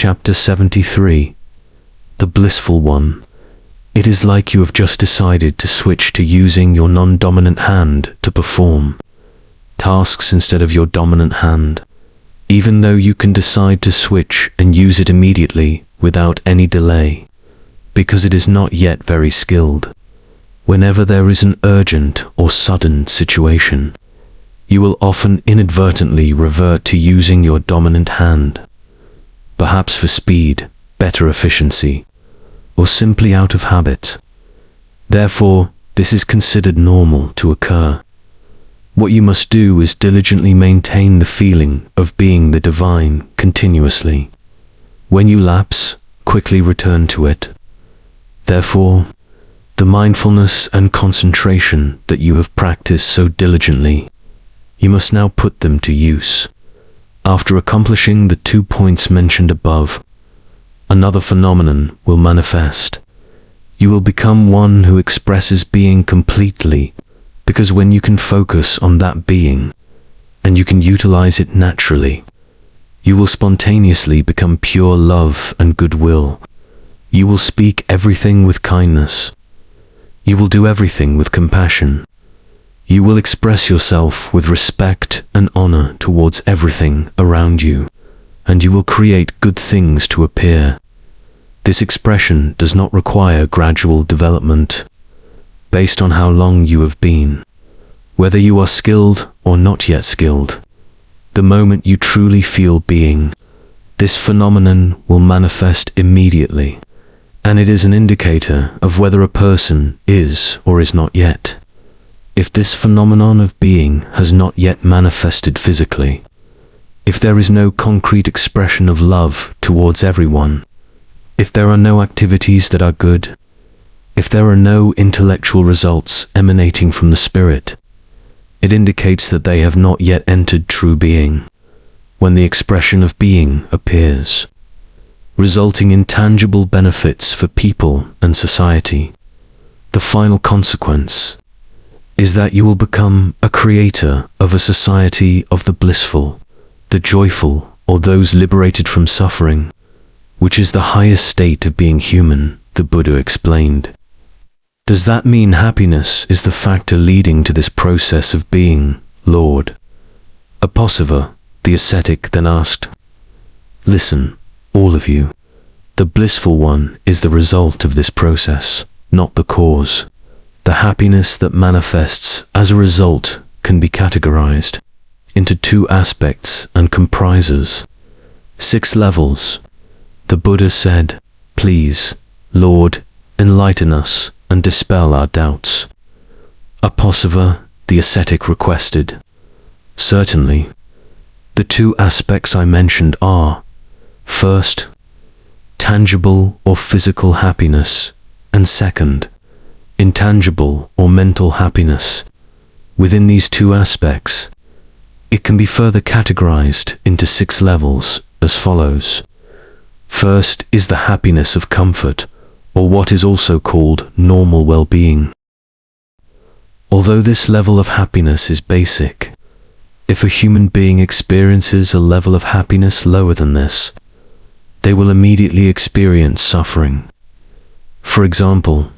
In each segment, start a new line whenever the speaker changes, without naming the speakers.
Chapter 73. The Blissful One. It is like you have just decided to switch to using your non-dominant hand to perform tasks instead of your dominant hand, even though you can decide to switch and use it immediately without any delay, because it is not yet very skilled. Whenever there is an urgent or sudden situation, you will often inadvertently revert to using your dominant hand, perhaps for speed, better efficiency, or simply out of habit. Therefore, this is considered normal to occur. What you must do is diligently maintain the feeling of being the divine continuously. When you lapse, quickly return to it. Therefore, the mindfulness and concentration that you have practiced so diligently, you must now put them to use. After accomplishing the 2 points mentioned above, another phenomenon will manifest. You will become one who expresses being completely, because when you can focus on that being, and you can utilize it naturally, you will spontaneously become pure love and goodwill. You will speak everything with kindness. You will do everything with compassion. You will express yourself with respect and honor towards everything around you, and you will create good things to appear. This expression does not require gradual development, based on how long you have been, whether you are skilled or not yet skilled. The moment you truly feel being, this phenomenon will manifest immediately, and it is an indicator of whether a person is or is not yet. If this phenomenon of being has not yet manifested physically, if there is no concrete expression of love towards everyone, if there are no activities that are good, if there are no intellectual results emanating from the spirit, it indicates that they have not yet entered true being. When the expression of being appears, resulting in tangible benefits for people and society, the final consequence is that you will become a creator of a society of the blissful, the joyful, or those liberated from suffering, which is the highest state of being human, the Buddha explained. Does that mean happiness is the factor leading to this process of being, Lord? Aposava, the ascetic, then asked, "Listen, all of you, the blissful one is the result of this process, not the cause. The happiness that manifests as a result can be categorized into 2 aspects and comprises 6 levels. The Buddha said, 'Please, Lord, enlighten us and dispel our doubts.' Aposava, the ascetic, requested, 'Certainly. The 2 aspects I mentioned are, first, tangible or physical happiness, and second, intangible or mental happiness. Within these 2 aspects, it can be further categorized into 6 levels as follows. First is the happiness of comfort, or what is also called normal well-being. Although this level of happiness is basic, if a human being experiences a level of happiness lower than this, they will immediately experience suffering. For example,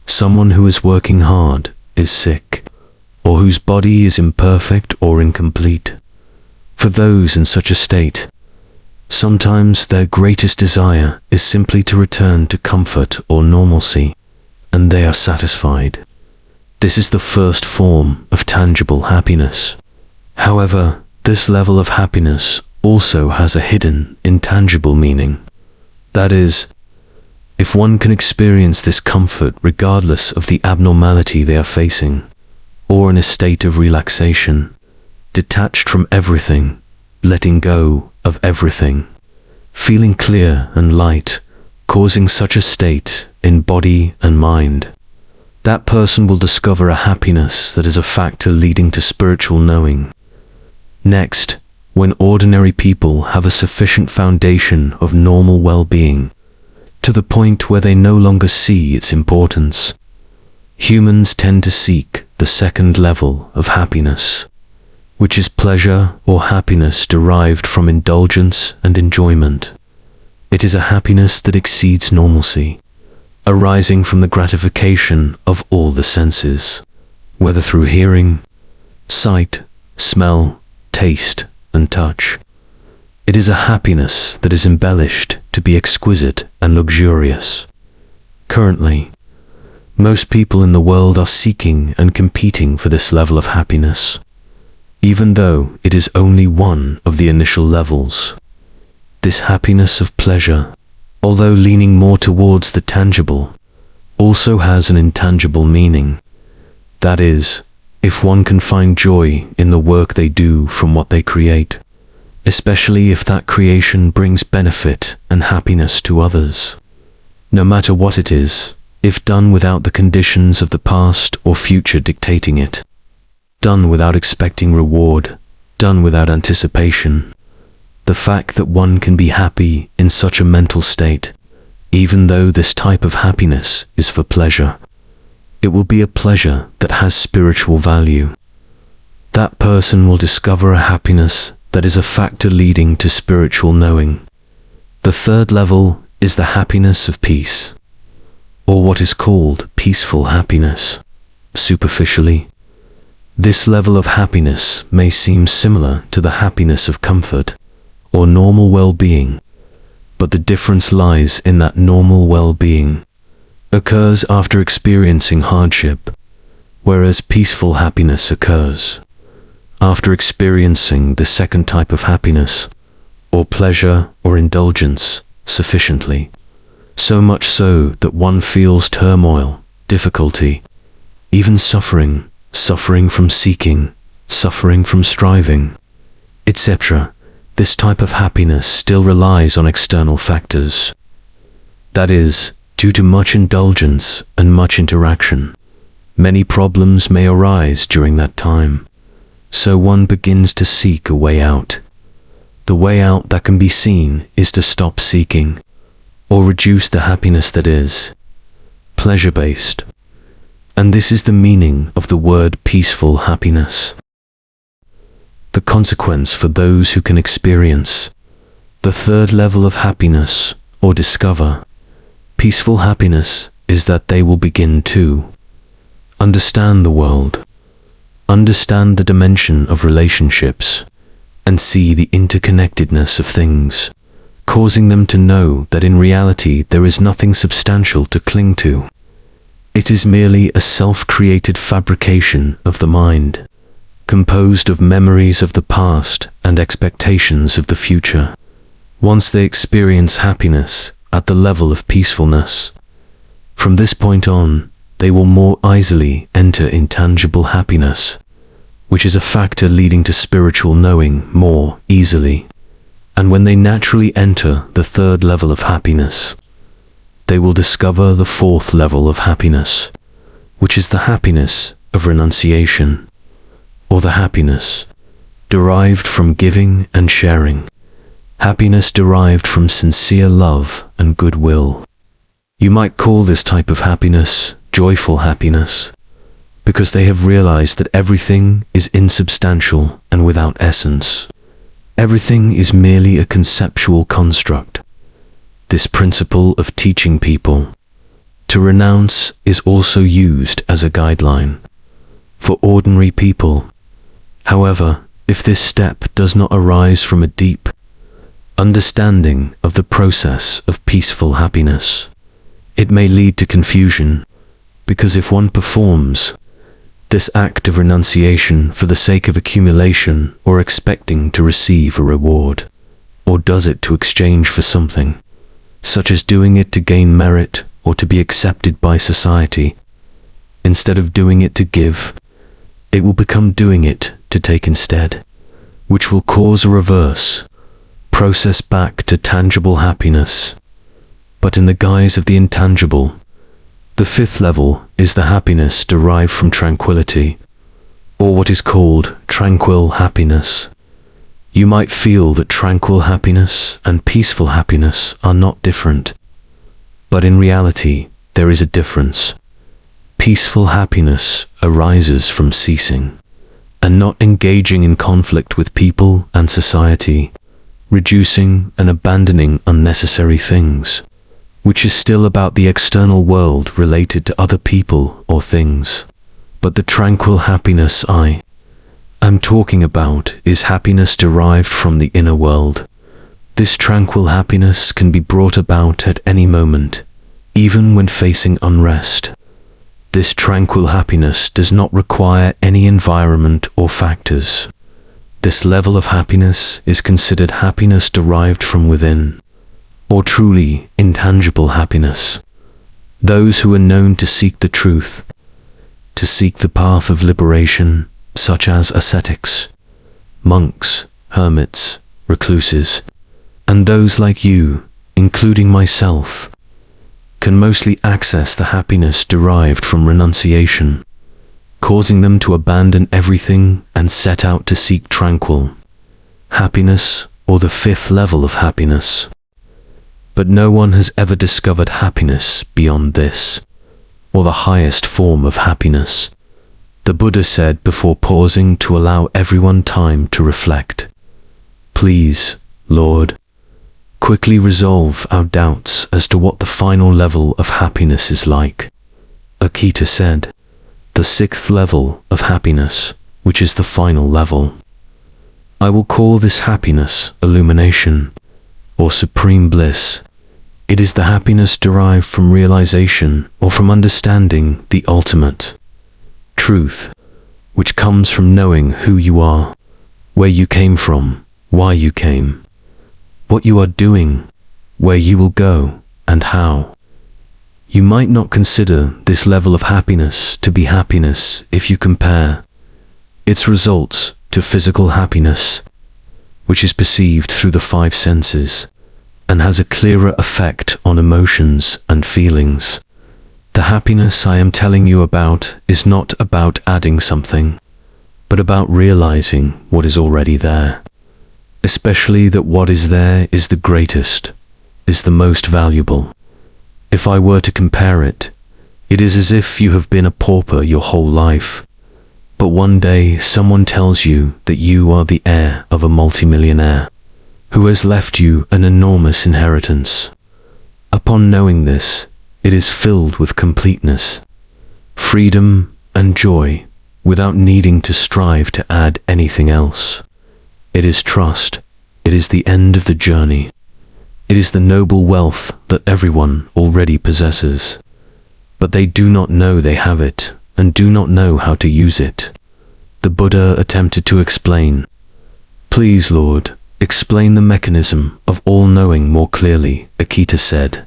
someone who is working hard, is sick, or whose body is imperfect or incomplete. For those in such a state, sometimes their greatest desire is simply to return to comfort or normalcy, and they are satisfied. This is the first form of tangible happiness. However, this level of happiness also has a hidden, intangible meaning. That is, if one can experience this comfort regardless of the abnormality they are facing, or in a state of relaxation, detached from everything, letting go of everything, feeling clear and light, causing such a state in body and mind, that person will discover a happiness that is a factor leading to spiritual knowing. Next, when ordinary people have a sufficient foundation of normal well-being, to the point where they no longer see its importance, humans tend to seek the second level of happiness, which is pleasure or happiness derived from indulgence and enjoyment. It is a happiness that exceeds normalcy, arising from the gratification of all the senses, whether through hearing, sight, smell, taste, and touch. It is a happiness that is embellished to be exquisite and luxurious. Currently, most people in the world are seeking and competing for this level of happiness, even though it is only one of the initial levels. This happiness of pleasure, although leaning more towards the tangible, also has an intangible meaning. That is, if one can find joy in the work they do from what they create, especially if that creation brings benefit and happiness to others. No matter what it is, if done without the conditions of the past or future dictating it, done without expecting reward, done without anticipation, the fact that one can be happy in such a mental state, even though this type of happiness is for pleasure, it will be a pleasure that has spiritual value. That person will discover a happiness that is a factor leading to spiritual knowing. The third level is the happiness of peace, or what is called peaceful happiness. Superficially, this level of happiness may seem similar to the happiness of comfort or normal well-being, but the difference lies in that normal well-being occurs after experiencing hardship, whereas peaceful happiness occurs after experiencing the second type of happiness, or pleasure or indulgence, sufficiently. So much so that one feels turmoil, difficulty, even suffering from seeking, suffering from striving, etc. This type of happiness still relies on external factors. That is, due to much indulgence and much interaction, many problems may arise during that time. So one begins to seek a way out. The way out that can be seen is to stop seeking, or reduce the happiness that is pleasure-based. And this is the meaning of the word peaceful happiness. The consequence for those who can experience the third level of happiness or discover peaceful happiness is that they will begin to understand the world, understand the dimension of relationships, and see the interconnectedness of things, causing them to know that in reality there is nothing substantial to cling to. It is merely a self-created fabrication of the mind, composed of memories of the past and expectations of the future. Once they experience happiness at the level of peacefulness, from this point on, they will more easily enter intangible happiness, which is a factor leading to spiritual knowing more easily. And when they naturally enter the third level of happiness, they will discover the fourth level of happiness, which is the happiness of renunciation, or the happiness derived from giving and sharing, happiness derived from sincere love and goodwill. You might call this type of happiness joyful happiness, because they have realized that everything is insubstantial and without essence. Everything is merely a conceptual construct. This principle of teaching people to renounce is also used as a guideline for ordinary people. However, if this step does not arise from a deep understanding of the process of peaceful happiness, it may lead to confusion, because if one performs this act of renunciation for the sake of accumulation or expecting to receive a reward, or does it to exchange for something, such as doing it to gain merit or to be accepted by society, instead of doing it to give, it will become doing it to take instead, which will cause a reverse process back to tangible happiness, but in the guise of the intangible. The fifth level is the happiness derived from tranquility, or what is called tranquil happiness. You might feel that tranquil happiness and peaceful happiness are not different, but in reality there is a difference. Peaceful happiness arises from ceasing and not engaging in conflict with people and society, reducing and abandoning unnecessary things, which is still about the external world related to other people or things. But the tranquil happiness I am talking about is happiness derived from the inner world. This tranquil happiness can be brought about at any moment, even when facing unrest. This tranquil happiness does not require any environment or factors. This level of happiness is considered happiness derived from within, or truly intangible happiness. Those who are known to seek the truth, to seek the path of liberation, such as ascetics, monks, hermits, recluses, and those like you, including myself, can mostly access the happiness derived from renunciation, causing them to abandon everything and set out to seek tranquil happiness, or the fifth level of happiness. But no one has ever discovered happiness beyond this, or the highest form of happiness. The Buddha said before pausing to allow everyone time to reflect, "Please, Lord, quickly resolve our doubts as to what the final level of happiness is like." Akita said, "The sixth level of happiness, which is the final level. I will call this happiness illumination, or supreme bliss. It is the happiness derived from realization or from understanding the ultimate truth, which comes from knowing who you are, where you came from, why you came, what you are doing, where you will go, and how. You might not consider this level of happiness to be happiness if you compare its results to physical happiness, which is perceived through the five senses and has a clearer effect on emotions and feelings. The happiness I am telling you about is not about adding something, but about realizing what is already there, especially that what is there is the greatest, is the most valuable. If I were to compare it, it is as if you have been a pauper your whole life, but one day someone tells you that you are the heir of a multimillionaire who has left you an enormous inheritance. Upon knowing this, it is filled with completeness, freedom, and joy, without needing to strive to add anything else. It is trust. It is the end of the journey. It is the noble wealth that everyone already possesses, but they do not know they have it and do not know how to use it. The Buddha attempted to explain, "Please, Lord, explain the mechanism of all knowing more clearly," Akita said.